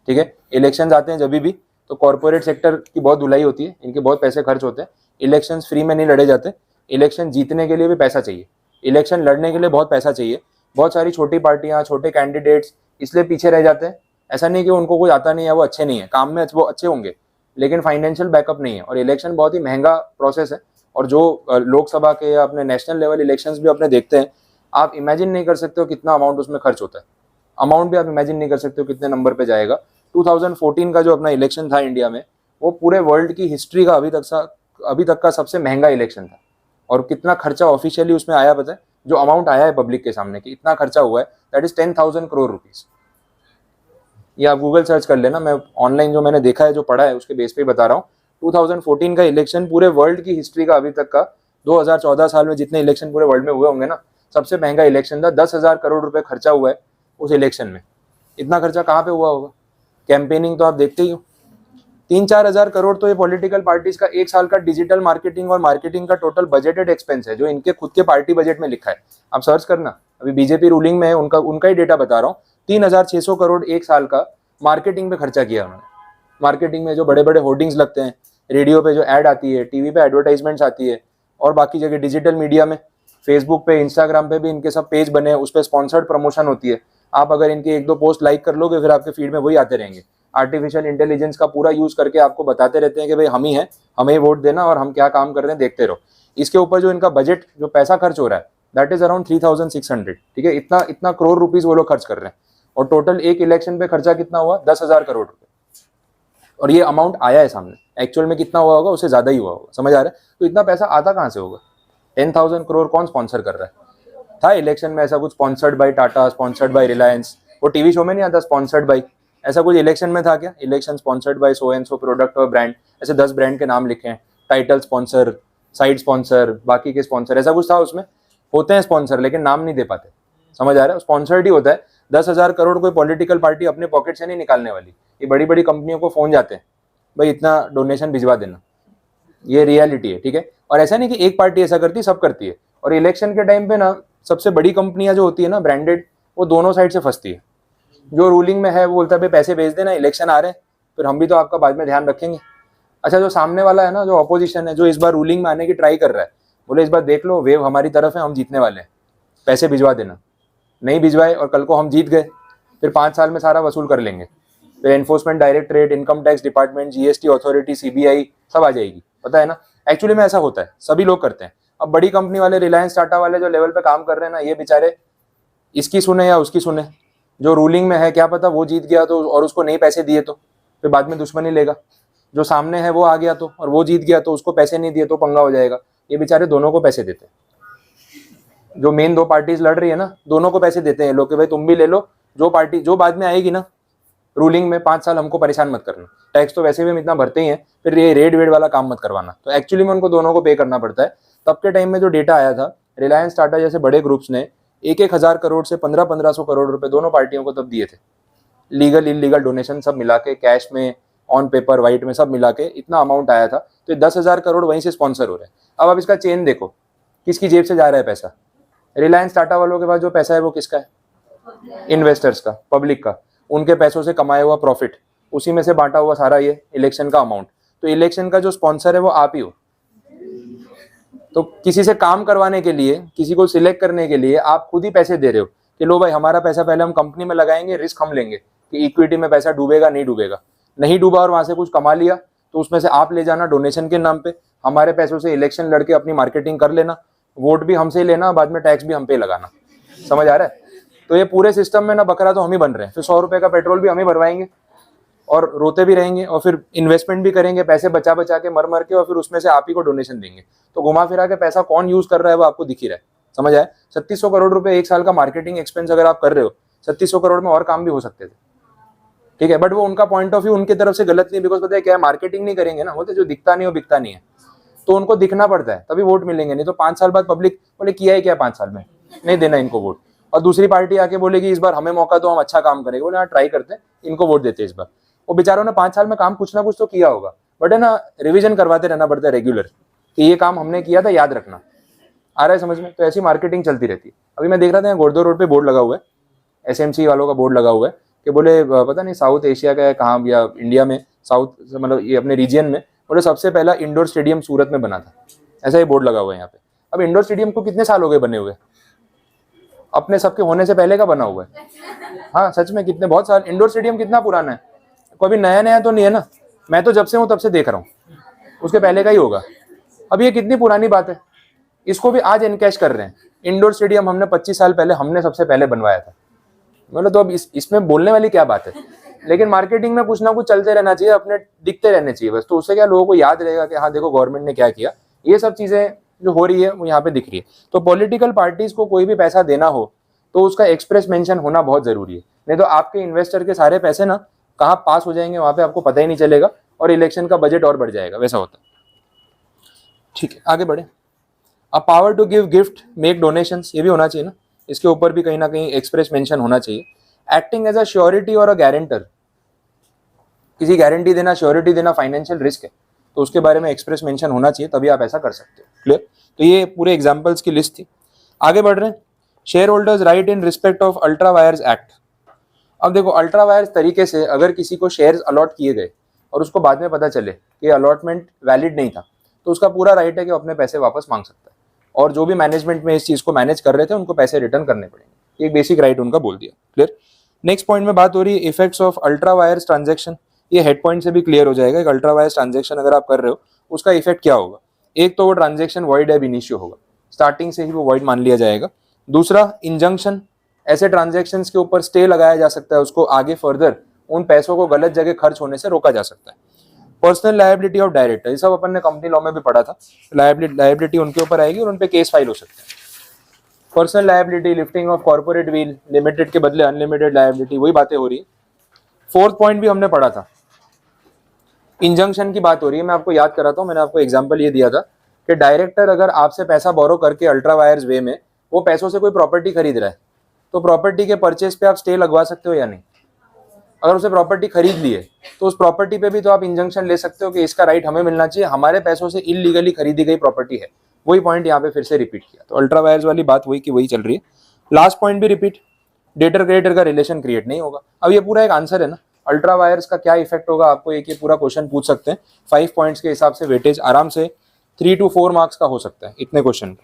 ठीक है, इलेक्शंस आते हैं जब भी तो कॉर्पोरेट सेक्टर की बहुत धुलाई होती है, इनके बहुत पैसे खर्च होते हैं। इलेक्शंस फ्री में नहीं लड़े जाते, इलेक्शन जीतने के लिए भी पैसा चाहिए, इलेक्शन लड़ने के लिए बहुत पैसा चाहिए। बहुत सारी छोटी पार्टियां, छोटे कैंडिडेट्स इसलिए पीछे रह जाते हैं। ऐसा नहीं कि उनको कुछ आता नहीं है, वो अच्छे नहीं है, काम में वो अच्छे होंगे, लेकिन फाइनेंशियल बैकअप नहीं है। और इलेक्शन बहुत ही महंगा प्रोसेस है। और जो लोकसभा के या अपने नेशनल लेवल इलेक्शंस भी अपने देखते हैं, आप इमेजिन नहीं कर सकते हो कितना अमाउंट उसमें खर्च होता है। अमाउंट भी आप इमेजिन नहीं कर सकते हो कितने नंबर पे जाएगा। 2014 का जो अपना इलेक्शन था इंडिया में, वो पूरे वर्ल्ड की हिस्ट्री का अभी तक का सबसे महंगा इलेक्शन था। और कितना खर्चा ऑफिशियली उसमें आया पता है? जो अमाउंट आया है पब्लिक के सामने कि इतना खर्चा हुआ है, दैट इज 10,000 करोड़ रुपीज। ये आप गूगल सर्च कर लेना, मैं ऑनलाइन जो मैंने देखा है, जो पढ़ा है, उसके बेस पे बता रहा हूँ। 2014 का इलेक्शन पूरे वर्ल्ड की हिस्ट्री का अभी तक का 2014 साल में जितने इलेक्शन पूरे वर्ल्ड में हुए होंगे ना, सबसे महंगा इलेक्शन था। 10,000 करोड़ रुपए खर्चा हुआ है उस इलेक्शन में। इतना खर्चा कहाँ पे हुआ होगा? कैंपेनिंग तो आप देखते ही हो। 3-4 हजार करोड़ तो ये पॉलिटिकल पार्टीज का एक साल का डिजिटल मार्केटिंग और मार्केटिंग का टोटल बजटेड एक्सपेंस है, जो इनके खुद के पार्टी बजट में लिखा है। आप सर्च करना, अभी बीजेपी रूलिंग में है, उनका ही डेटा बता रहा हूँ। 3,600 करोड़ एक साल का मार्केटिंग पे खर्चा किया उन्होंने। मार्केटिंग में जो बड़े बड़े होर्डिंग्स लगते हैं, रेडियो पे जो ऐड आती है, टीवी पे एडवर्टाइजमेंट्स आती है, और बाकी जगह डिजिटल मीडिया में, फेसबुक पे, इंस्टाग्राम पे भी इनके सब पेज बने हैं, उस पर स्पॉन्सर्ड प्रमोशन होती है। आप अगर इनके 1-2 पोस्ट लाइक कर लोगे, फिर आपके फीड में वही आते रहेंगे। आर्टिफिशियल इंटेलिजेंस का पूरा यूज करके आपको बताते रहते हैं कि भाई हम ही हैं, हमें वोट देना और हम क्या काम कर रहे हैं देखते रहो। इसके ऊपर जो इनका बजट, जो पैसा खर्च हो रहा है, दैट इज अराउंड 3,600। ठीक है, इतना करोड़ रुपीज वो लोग खर्च कर रहे हैं। और टोटल एक इलेक्शन पे खर्चा कितना हुआ? 10,000 करोड़ रुपए। और ये अमाउंट आया है सामने, एक्चुअल में कितना हुआ होगा उससे ज्यादा ही हुआ होगा। समझ आ रहा है? तो इतना पैसा आता कहाँ से होगा? 10,000 करोड़ कौन स्पॉन्सर कर रहा है? था इलेक्शन में ऐसा कुछ sponsored by Tata, sponsored by Reliance? वो टीवी शो में नहीं आता स्पॉन्सर्ड बाय? ऐसा कुछ इलेक्शन में था क्या? Election sponsored by so and so product और ब्रांड, ऐसे 10 ब्रांड के नाम लिखे हैं, टाइटल स्पॉन्सर, साइड स्पॉन्सर, बाकी के स्पॉन्सर, ऐसा कुछ था उसमें? होते हैं स्पॉन्सर, लेकिन नाम नहीं दे पाते। समझ आ रहा है? स्पॉन्सर्ड ही होता है। 10,000 करोड़ कोई पॉलिटिकल पार्टी अपने पॉकेट से नहीं निकालने वाली। ये बड़ी बड़ी कंपनियों को फोन जाते हैं, भाई इतना डोनेशन भिजवा देना। ये रियलिटी है। ठीक है, और ऐसा नहीं कि एक पार्टी ऐसा करती, सब करती है। और इलेक्शन के टाइम पे ना, सबसे बड़ी कंपनियां जो होती है ना, ब्रांडेड, वो दोनों साइड से फंसती है। जो रूलिंग में है वो बोलता है भाई पैसे भेज देना, इलेक्शन आ रहे हैं, फिर हम भी तो आपका बाद में ध्यान रखेंगे। अच्छा, जो सामने वाला है ना, जो अपोजिशन है, जो इस बार रूलिंग में आने की ट्राई कर रहा है, बोले इस बार देख लो, वेव हमारी तरफ है, हम जीतने वाले हैं, पैसे भिजवा देना। नहीं भिजवाए और कल को हम जीत गए, फिर 5 साल में सारा वसूल कर लेंगे। फिर enforcement directorate, income tax department, GST authority, CBI सब आ जाएगी। पता है ना? एक्चुअली में ऐसा होता है, सभी लोग करते हैं। अब बड़ी कंपनी वाले, रिलायंस, टाटा वाले जो लेवल पे काम कर रहे हैं ना, ये बेचारे इसकी सुने या उसकी सुने। जो रूलिंग में है, क्या पता वो जीत गया तो, और उसको नहीं पैसे दिए तो फिर बाद में दुश्मनी लेगा। जो सामने है वो आ गया तो, और वो जीत गया तो उसको पैसे नहीं दिए तो पंगा हो जाएगा। ये बेचारे दोनों को पैसे देते हैं। जो मेन 2 पार्टीज लड़ रही है ना, दोनों को पैसे देते हैं लोग कि भाई तुम भी ले लो, जो पार्टी जो बाद में आएगी ना रूलिंग में, 5 साल हमको परेशान मत करना, टैक्स तो वैसे भी हम इतना भरते ही हैं, फिर ये रेड वेड वाला काम मत करवाना। तो एक्चुअली में उनको दोनों को पे करना पड़ता है। तब के टाइम में जो डेटा आया था, रिलायंस, टाटा जैसे बड़े ग्रुप्स ने 1-1 हजार करोड़ से 1500-1500 करोड़ रुपए दोनों पार्टियों को तब दिए थे। लीगल इलीगल डोनेशन सब मिला के, कैश में, ऑन पेपर, व्हाइट में, सब मिला के इतना अमाउंट आया था। तो 10,000 करोड़ वहीं से स्पॉन्सर हो रहे हैं। अब आप इसका चेन देखो, किसकी जेब से जा रहा है पैसा? रिलायंस, टाटा वालों के पास जो पैसा है वो किसका है? इन्वेस्टर्स का, पब्लिक का। उनके पैसों से कमाया हुआ प्रॉफिट, उसी में से बांटा हुआ सारा ये इलेक्शन का अमाउंट। तो इलेक्शन का जो स्पॉन्सर है वो आप ही हो। तो किसी से काम करवाने के लिए, किसी को सिलेक्ट करने के लिए आप खुद ही पैसे दे रहे हो कि लो भाई हमारा पैसा पहले हम कंपनी में लगाएंगे, रिस्क हम लेंगे कि इक्विटी में पैसा डूबेगा नहीं डूबेगा। नहीं डूबा और वहां से कुछ कमा लिया तो उसमें से आप ले जाना डोनेशन के नाम पे, हमारे पैसों से इलेक्शन लड़के अपनी मार्केटिंग कर लेना, वोट भी हमसे लेना, बाद में टैक्स भी हम पे लगाना। समझ आ रहा है? तो ये पूरे सिस्टम में ना बकरा तो हम ही बन रहे हैं। फिर 100 रुपए का पेट्रोल भी हम ही भरवाएंगे और रोते भी रहेंगे, और फिर इन्वेस्टमेंट भी करेंगे पैसे बचा बचा के, मर मर के, और फिर उसमें से आप ही को डोनेशन देंगे। तो घुमा फिरा के पैसा कौन यूज कर रहा है वो आपको दिख ही रहा है। समझ आए? 3600 करोड़ रुपए एक साल का मार्केटिंग एक्सपेंस अगर आप कर रहे हो, 3600 करोड़ में और काम भी हो सकते थे, ठीक है, बट वो उनका पॉइंट ऑफ व्यू उनकी तरफ से गलत नहीं, बिकॉज पता है क्या है, मार्केटिंग नहीं करेंगे ना, बोलते जो दिखता नहीं वो बिकता नहीं है, तो उनको दिखना पड़ता है तभी वोट मिलेंगे, नहीं तो 5 साल बाद पब्लिक बोले किया है क्या 5 साल में, नहीं देना इनको वोट। और दूसरी पार्टी आके बोलेगी इस बार हमें मौका दो, हम अच्छा काम करेंगे, बोले हाँ ट्राई करते हैं, इनको वोट देते हैं इस बार। वो बेचारों ने 5 साल में काम कुछ ना कुछ तो किया होगा, बट है ना, रिविजन करवाते रहना पड़ता है रेगुलर कि ये काम हमने किया था, याद रखना। आ रहा है समझ में? तो ऐसी मार्केटिंग चलती रहती है। अभी मैं देख रहा था गोरदो रोड पे बोर्ड लगा हुआ है, एसएमसी वालों का बोर्ड लगा हुआ है कि बोले पता नहीं साउथ एशिया का है कहाँ या इंडिया में, साउथ मतलब ये अपने रीजन में, बोले सबसे पहला इंडोर स्टेडियम सूरत में बना था, ऐसा ही बोर्ड लगा हुआ है यहाँ पे। अब इंडोर स्टेडियम को कितने साल हो गए बने हुए, अपने सबके होने से पहले का बना हुआ है। हाँ सच में कितने, बहुत साल। इंडोर स्टेडियम कितना पुराना है, कोई भी नया नया तो नहीं है ना, मैं तो जब से हूँ तब से देख रहा हूँ, उसके पहले का ही होगा। अब ये कितनी पुरानी बात है, इसको भी आज इनकैश कर रहे हैं। इंडोर स्टेडियम हमने 25 साल पहले, हमने सबसे पहले बनवाया था, मतलब तो अब इसमें बोलने वाली क्या बात है। लेकिन मार्केटिंग में कुछ ना कुछ चलते रहना चाहिए, अपने दिखते रहने चाहिए बस, तो उससे क्या लोगों को याद रहेगा कि हाँ देखो गवर्नमेंट ने क्या किया। ये सब चीजें जो हो रही है वो यहाँ पे दिख रही है। तो पॉलिटिकल पार्टीज को कोई भी पैसा देना हो तो उसका एक्सप्रेस मेंशन होना बहुत जरूरी है, नहीं तो आपके इन्वेस्टर के सारे पैसे ना कहाँ पास हो जाएंगे वहां पे आपको पता ही नहीं चलेगा, और इलेक्शन का बजट और बढ़ जाएगा, वैसा होता है। ठीक है आगे बढ़े। A power to give gift, make donations, ये भी होना चाहिए ना, इसके ऊपर भी कहीं ना कहीं एक्सप्रेस मेंशन होना चाहिए। एक्टिंग एज अ श्योरिटी और अ गारंटर, किसी गारंटी देना, श्योरिटी देना फाइनेंशियल रिस्क है, तो उसके बारे में एक्सप्रेस मेंशन होना चाहिए, तभी आप ऐसा कर सकते हो। क्लियर? तो ये पूरे एग्जांपल्स की लिस्ट थी। आगे बढ़ रहे हैं। Share holders right in respect of ultra vires act. अब देखो अल्ट्रा वायर्स तरीके से अगर किसी को शेयर्स अलॉट किए गए और उसको बाद में पता चले कि अलॉटमेंट वैलिड नहीं था, तो उसका पूरा राइट है कि वो अपने पैसे वापस मांग सकता है, और जो भी मैनेजमेंट में इस चीज को मैनेज कर रहे थे उनको पैसे रिटर्न करने पड़ेंगे। एक बेसिक राइट उनका बोल दिया। क्लियर? नेक्स्ट पॉइंट में बात हो रही है effects of ultra vires transaction. ये हेड पॉइंट से भी क्लियर हो जाएगा कि अल्ट्रा वायर्स ट्रांजेक्शन अगर आप कर रहे हो उसका इफेक्ट क्या होगा। एक तो वो ट्रांजेक्शन वॉइड एब इनिशियो होगा, स्टार्टिंग से ही वो वॉइड मान लिया जाएगा। दूसरा इंजंक्शन, ऐसे ट्रांजेक्शन के ऊपर स्टे लगाया जा सकता है, उसको आगे फर्दर उन पैसों को गलत जगह खर्च होने से रोका जा सकता है। पर्सनल लायबिलिटी ऑफ डायरेक्टर, ये सब अपन ने कंपनी लॉ में भी पढ़ा था, लायबिलिटी उनके ऊपर आएगी और उन पे केस फाइल हो सकता है। Personal liability, lifting of corporate wheel, limited के बदले अनलिमिटेड लायबिलिटी, वही बातें हो रही है। फोर्थ पॉइंट भी हमने पढ़ा था, इंजंक्शन की बात हो रही है। मैं आपको याद कराता हूँ, मैंने आपको एग्जांपल ये दिया था कि डायरेक्टर अगर आपसे पैसा बोरो करके अल्ट्रा वायर्स वे में वो पैसों से कोई प्रॉपर्टी खरीद रहा है, तो प्रॉपर्टी के परचेज पे आप स्टे लगवा सकते हो या नहीं। अगर उसे प्रॉपर्टी खरीद ली है तो उस प्रॉपर्टी पे भी तो आप इंजंक्शन ले सकते हो कि इसका राइट हमें मिलना चाहिए, हमारे पैसों से इलीगली खरीदी गई प्रॉपर्टी है। वही पॉइंट यहाँ पे फिर से रिपीट किया, तो अल्ट्रा वायर्स वाली बात वही की वही चल रही है। लास्ट पॉइंट भी रिपीट, डेटर क्रेडिटर का रिलेशन क्रिएट नहीं होगा। अब ये पूरा एक आंसर है ना, अल्ट्रा वायर्स का क्या इफेक्ट होगा, आपको एक ये पूरा क्वेश्चन पूछ सकते हैं। 5 पॉइंट्स के हिसाब से वेटेज आराम से 3 to 4 मार्क्स का हो सकता है इतने क्वेश्चन।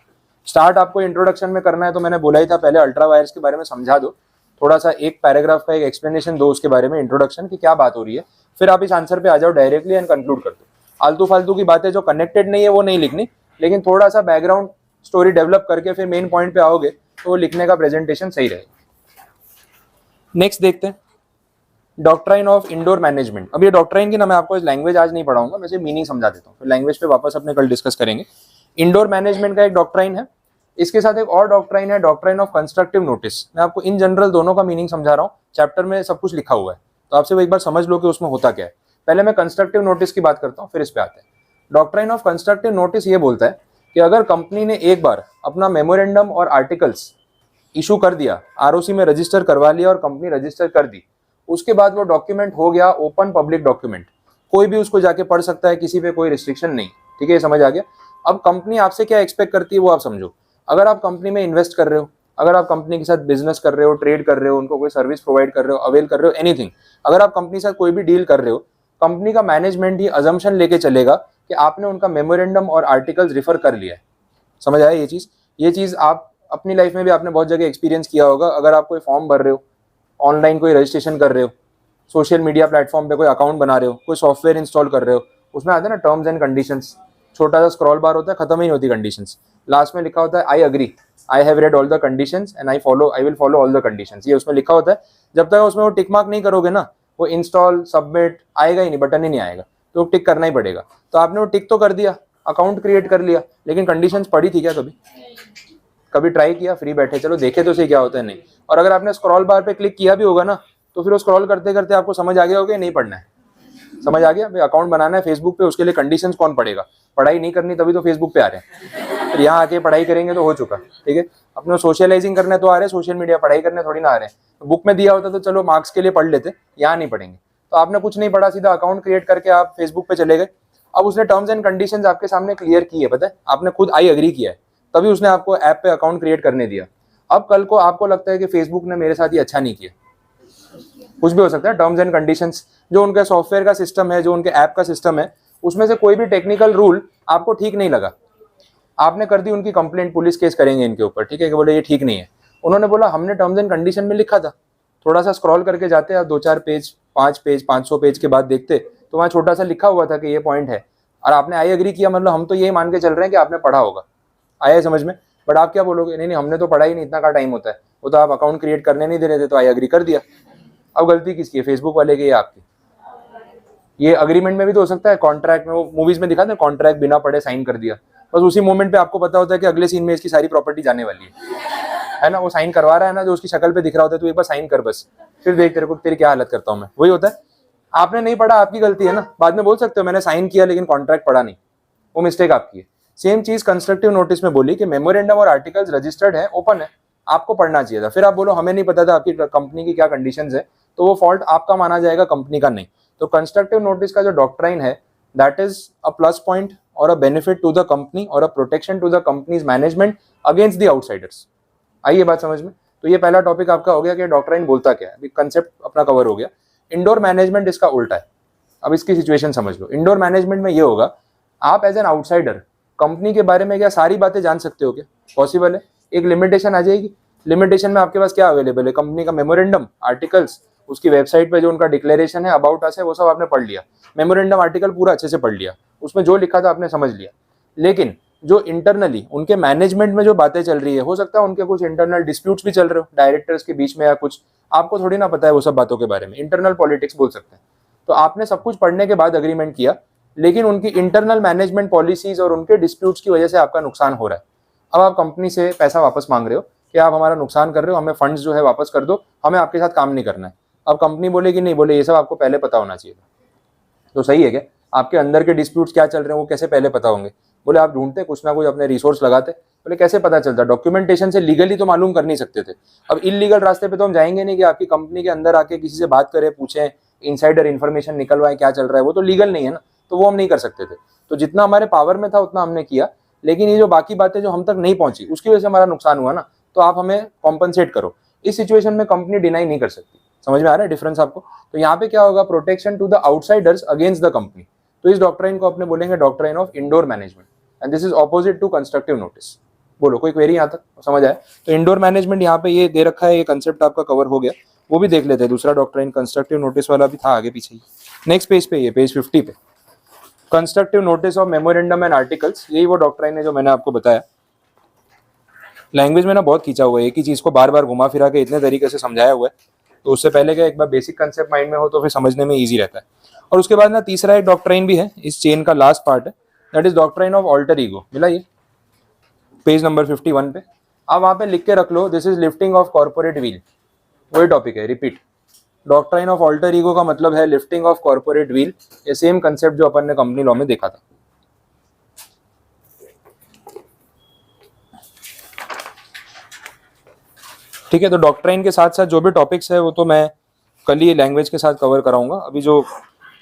स्टार्ट आपको इंट्रोडक्शन में करना है, तो मैंने बोला ही था पहले अल्ट्रा वायर्स के बारे में समझा दो, थोड़ा सा एक पैराग्राफ का एक एक्सप्लेनेशन दो उसके बारे में, इंट्रोडक्शन की क्या बात हो रही है, फिर आप इस आंसर पे आ जाओ डायरेक्टली एंड कंक्लूड कर दो। आलतू फालतू की बातें जो कनेक्टेड नहीं है वो नहीं लिखनी, लेकिन थोड़ा सा बैकग्राउंड स्टोरी डेवलप करके फिर मेन पॉइंट पे आओगे तो वो लिखने का प्रेजेंटेशन सही रहेगा। नेक्स्ट देखते हैं, डॉक्ट्राइन ऑफ इंडोर मैनेजमेंट। अब ये डॉक्ट्राइन की ना मैं आपको लैंग्वेज आज नहीं पढ़ाऊंगा, मैं सिर्फ मीनिंग समझा देता हूँ, फिर लैंग्वेज पे वापस अपने कल डिस्कस करेंगे। इंडोर मैनेजमेंट का एक डॉक्ट्राइन है, इसके साथ एक और डॉक्ट्राइन है, डॉक्ट्राइन ऑफ कंस्ट्रक्टिव नोटिस। मैं आपको इन जनरल दोनों का मीनिंग समझा रहा हूँ, चैप्टर में सब कुछ लिखा हुआ है, तो आपसे वो एक बार समझ लो कि उसमें होता क्या है। पहले मैं कंस्ट्रक्टिव नोटिस की बात करता हूँ, फिर इस पे आते हैं। डॉक्ट्राइन ऑफ कंस्ट्रक्टिव नोटिस ये बोलता है कि अगर कंपनी ने एक बार अपना मेमोरेंडम और आर्टिकल्स इशू कर दिया, आरओसी में रजिस्टर करवा लिया और कंपनी रजिस्टर कर दी, उसके बाद वो डॉक्यूमेंट हो गया ओपन पब्लिक डॉक्यूमेंट, कोई भी उसको जाके पढ़ सकता है, किसी पे कोई रिस्ट्रिक्शन नहीं। ठीक है, ये समझ आ गया। अब कंपनी आपसे क्या एक्सपेक्ट करती है वो आप समझो। अगर आप कंपनी में इन्वेस्ट कर रहे हो, अगर आप कंपनी के साथ बिजनेस कर रहे हो, ट्रेड कर रहे हो, उनको कोई सर्विस प्रोवाइड कर रहे हो, अवेल कर रहे हो, एनीथिंग, अगर आप कंपनी के साथ कोई भी डील कर रहे हो, कंपनी का मैनेजमेंट ही अजम्पशन लेके चलेगा कि आपने उनका मेमोरेंडम और आर्टिकल्स रिफर कर लिया है। समझ आया ये चीज आप अपनी लाइफ में भी आपने बहुत जगह एक्सपीरियंस किया होगा। अगर आप कोई फॉर्म भर रहे हो, ऑनलाइन कोई रजिस्ट्रेशन कर रहे हो, सोशल मीडिया प्लेटफॉर्म पे कोई अकाउंट बना रहे हो, कोई सॉफ्टवेयर इंस्टॉल कर रहे हो, उसमें आता है ना टर्म्स एंड कंडीशंस, छोटा सा स्क्रॉल बार होता है, खत्म ही नहीं होती कंडीशंस, लास्ट में लिखा होता है I agree, I have read all the conditions and I will follow all the conditions, ये उसमें लिखा होता है। जब तक उसमें वो टिक मार्क नहीं करोगे ना, वो इंस्टॉल सबमिट आएगा ही नहीं, बटन ही नहीं आएगा, तो टिक करना ही पड़ेगा। तो आपने वो टिक तो कर दिया, अकाउंट क्रिएट कर लिया, लेकिन कंडीशंस पढ़ी थी क्या कभी? कभी ट्राई किया, फ्री बैठे चलो देखे तो सही क्या होता है, नहीं। और अगर आपने स्क्रॉल बार पे क्लिक किया भी होगा ना, तो फिर वो स्क्रॉल करते करते आपको समझ आ गया होगा नहीं पढ़ना है। समझ आ गया भाई, अकाउंट बनाना है फेसबुक पे, उसके लिए कंडीशंस कौन पड़ेगा, पढ़ाई नहीं करनी तभी तो फेसबुक पे आ रहे हैं, फिर यहाँ आके पढ़ाई करेंगे तो हो चुका, ठीक है। अपने सोशलाइजिंग करने तो आ रहे हैं सोशल मीडिया, पढ़ाई करने थोड़ी ना आ रहे हैं। तो बुक में दिया होता तो चलो मार्क्स के लिए पढ़ लेते, यहाँ नहीं पढ़ेंगे। तो आपने कुछ नहीं पढ़ा, सीधा अकाउंट क्रिएट करके आप फेसबुक पे चले गए। अब उसने टर्म्स एंड कंडीशंस आपके सामने क्लियर की है, पता है, आपने खुद आई एग्री किया है, तभी उसने आपको ऐप पे अकाउंट क्रिएट करने दिया। अब कल को आपको लगता है कि फेसबुक ने मेरे साथ ये अच्छा नहीं किया, कुछ भी हो सकता है, टर्म्स एंड कंडीशंस जो उनके सॉफ्टवेयर का सिस्टम है, जो उनके ऐप का सिस्टम है, उसमें से कोई भी टेक्निकल रूल आपको ठीक नहीं लगा, आपने कर दी उनकी कंप्लेंट, पुलिस केस करेंगे इनके ऊपर, ठीक है, कि बोले ये ठीक नहीं है। उन्होंने बोला हमने टर्म्स एंड कंडीशन में लिखा था, थोड़ा सा स्क्रॉल करके जाते आप 2-4 पेज, 5 पेज, 500 पेज के बाद देखते तो वहाँ छोटा सा लिखा हुआ था कि ये पॉइंट है, और आपने आई एग्री किया, मतलब हम तो यही मान के चल रहे हैं कि आपने पढ़ा होगा, आया समझ में। बट आप क्या बोलोगे, नहीं नहीं हमने तो पढ़ा ही नहीं, इतना का टाइम होता है, वो तो आप अकाउंट क्रिएट करने नहीं दे रहे थे तो आई एग्री कर दिया। अब गलती किसकी है, फेसबुक वाले की या आपकी। ये अग्रीमेंट में भी तो हो सकता है, कॉन्ट्रैक्ट में, वो मूवीज में दिखाते हैं कॉन्ट्रैक्ट बिना पढ़े साइन कर दिया, बस उसी मोमेंट पे आपको पता होता है कि अगले सीन में इसकी सारी प्रॉपर्टी जाने वाली है ना, वो साइन करवा रहा है ना, जो उसकी शक्ल पे दिख रहा होता है, तो एक बार साइन कर बस, फिर देख तेरे को तेरी क्या हालत करता हूँ मैं। वही होता है, आपने नहीं पढ़ा, आपकी गलती है ना, बाद में बोल सकते हो मैंने साइन किया लेकिन कॉन्ट्रैक्ट पढ़ा नहीं, वो मिस्टेक आपकी है। सेम चीज कंस्ट्रक्टिव नोटिस में बोली कि मेमोरेंडम और आर्टिकल्स रजिस्टर्ड है, ओपन है, आपको पढ़ना चाहिए था। फिर आप बोलो हमें नहीं पता था आपकी कंपनी की क्या कंडीशंस है, तो वो फॉल्ट आपका माना जाएगा, कंपनी का नहीं। तो कंस्ट्रक्टिव नोटिस का जो डॉक्ट्राइन है, that is a plus point or a benefit to the company or a protection to the company's management against the outsiders. आइए बात समझ में। तो ये पहला टॉपिक आपका हो गया कि डॉक्ट्राइन बोलता क्या है, कंसेप्ट अपना कवर हो गया। इंडोर मैनेजमेंट इसका उल्टा है। अब इसकी सिचुएशन समझ लो। इंडोर मैनेजमेंट में ये होगा, आप एज एन आउटसाइडर कंपनी के बारे में क्या सारी बातें जान सकते हो क्या? पॉसिबल है? एक लिमिटेशन आ जाएगी। लिमिटेशन में आपके पास क्या अवेलेबल है? कंपनी का मेमोरेंडम, आर्टिकल्स, उसकी वेबसाइट पे जो उनका डिक्लेरेशन है, अबाउट अस है, वो सब आपने पढ़ लिया। मेमोरेंडम आर्टिकल पूरा अच्छे से पढ़ लिया, उसमें जो लिखा था आपने समझ लिया। लेकिन जो इंटरनली उनके मैनेजमेंट में जो बातें चल रही है, हो सकता है उनके कुछ इंटरनल डिस्प्यूट्स भी चल रहे हो डायरेक्टर्स के बीच में या कुछ, आपको थोड़ी ना पता है वो सब बातों के बारे में, इंटरनल पॉलिटिक्स बोल सकते हैं। तो आपने सब कुछ पढ़ने के बाद अग्रीमेंट किया, लेकिन उनकी इंटरनल मैनेजमेंट पॉलिसीज और उनके डिस्प्यूट्स की वजह से आपका नुकसान हो रहा है। अब आप कंपनी से पैसा वापस मांग रहे हो कि आप हमारा नुकसान कर रहे हो, हमें फंड्स जो है वापस कर दो, हमें आपके साथ काम नहीं करना है। अब कंपनी बोलेगी नहीं, बोले ये सब आपको पहले पता होना चाहिए। तो सही है क्या? आपके अंदर के डिस्प्यूट्स क्या चल रहे हैं वो कैसे पहले पता होंगे? बोले आप ढूंढते कुछ ना कुछ अपने रिसोर्स लगाते। बोले कैसे पता चलता? डॉक्यूमेंटेशन से लीगली तो मालूम कर नहीं सकते थे। अब इलीगल रास्ते पे तो हम जाएंगे नहीं कि आपकी कंपनी के अंदर आके किसी से बात करें, पूछें, इनसाइडर इन्फॉर्मेशन निकलवाएं क्या चल रहा है, वो तो लीगल नहीं है ना, तो वो हम नहीं कर सकते थे। तो जितना हमारे पावर में था उतना हमने किया, लेकिन ये जो बाकी बातें जो हम तक नहीं पहुंची उसकी वजह से हमारा नुकसान हुआ ना, तो आप हमें कॉम्पनसेट करो। इस सिचुएशन में कंपनी डिनाई नहीं कर सकती। समझ में आ रहा है डिफरेंस आपको? तो यहाँ पे क्या होगा, protection to the outsiders against the company. तो इस डॉक्ट्राइन को अपने बोलेंगे doctrine of indoor management, and this is opposite to constructive notice. बोलो कोई क्वेरी यहाँ तक समझ आया? तो इंडोर मैनेजमेंट यहाँ पे ये दे रखा है, ये कंसेप्ट आपका कवर हो गया, वो भी देख लेते हैं। दूसरा डॉक्ट्राइन कंस्ट्रक्टिव नोटिस वाला भी था आगे पीछे ही, नेक्स्ट पेज पे, ये पेज 50 पे, constructive notice of memorandum and articles. यही वो डॉक्ट्राइन है जो मैंने आपको बताया। लैंग्वेज में ना बहुत खींचा हुआ है, एक ही चीज को बार बार घुमा फिरा के इतने तरीके से समझाया हुआ है, तो उससे पहले क्या एक बार बेसिक कंसेप्ट माइंड में हो तो फिर समझने में ईजी रहता है। और उसके बाद ना तीसरा एक डॉक्ट्राइन भी है, इस चेन का लास्ट पार्ट है, that is doctrine of alter ego. मिला ये पेज नंबर 51 पे। अब वहां पे लिख के रख लो, this is lifting of corporate veil. वही टॉपिक है, repeat. Doctrine of alter ego का मतलब है लिफ्टिंग ऑफ कॉर्पोरेट व्हील। ये सेम कंसेप्ट जो अपन ने कंपनी लॉ में देखा था। ठीक है, तो डॉक्ट्राइन के साथ साथ जो भी टॉपिक्स है वो तो मैं कल ही लैंग्वेज के साथ कवर कराऊंगा। अभी जो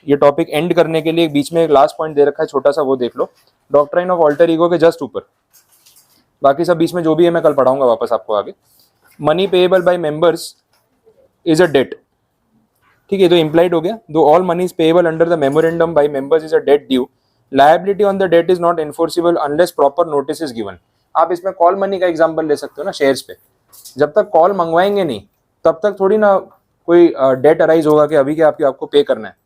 ये टॉपिक एंड करने के लिए बीच में एक लास्ट पॉइंट दे रखा है छोटा सा, वो देख लो। डॉक्ट्राइन ऑफ ऑल्टर ईगो के जस्ट ऊपर, बाकी सब बीच में जो भी है मैं कल पढ़ाऊंगा वापस आपको आगे। Money payable by members is a debt. ठीक है, तो इंप्लाइड हो गया, दो all money is payable under the memorandum by members is a debt due, liability on the debt is not enforceable unless proper notice is given. आप इसमें call money का example ले सकते हो ना, शेयर्स पे। जब तक कॉल मंगवाएंगे नहीं तब तक थोड़ी ना कोई डेट अराइज होगा कि अभी के आपको पे करना है।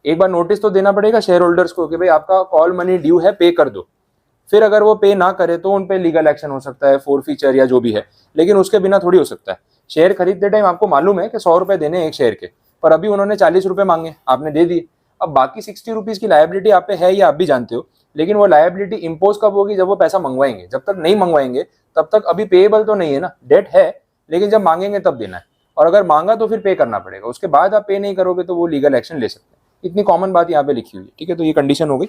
एक बार नोटिस तो देना पड़ेगा शेयर होल्डर्स को कि भाई आपका कॉल मनी ड्यू है, पे कर दो। फिर अगर वो पे ना करे तो उन पे लीगल एक्शन हो सकता है, फोरफीचर या जो भी है, लेकिन उसके बिना थोड़ी हो सकता है। शेयर खरीदते टाइम आपको मालूम है कि 100 रुपए देने एक शेयर के, पर अभी उन्होंने 40 रुपए मांगे, आपने दे दिए। अब बाकी 60 रुपीज की लायबिलिटी आप पे है, ये आप भी जानते हो, लेकिन वो लायबिलिटी इम्पोज कब होगी? जब वो पैसा मंगवाएंगे। जब तक नहीं मंगवाएंगे तब तक अभी पेएबल तो नहीं है ना, डेट है, लेकिन जब मांगेंगे तब देना है, और अगर मांगा तो फिर पे करना पड़ेगा, उसके बाद आप पे नहीं करोगे तो वो लीगल एक्शन ले सकते हैं। इतनी कॉमन बात यहाँ पे लिखी हुई है, ठीक है। तो ये कंडीशन हो गई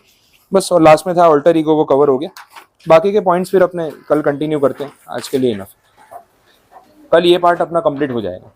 बस, और लास्ट में था अल्टर ईगो, वो कवर हो गया। बाकी के पॉइंट्स फिर अपने कल कंटिन्यू करते हैं, आज के लिए इनफ। कल ये पार्ट अपना कंप्लीट हो जाएगा।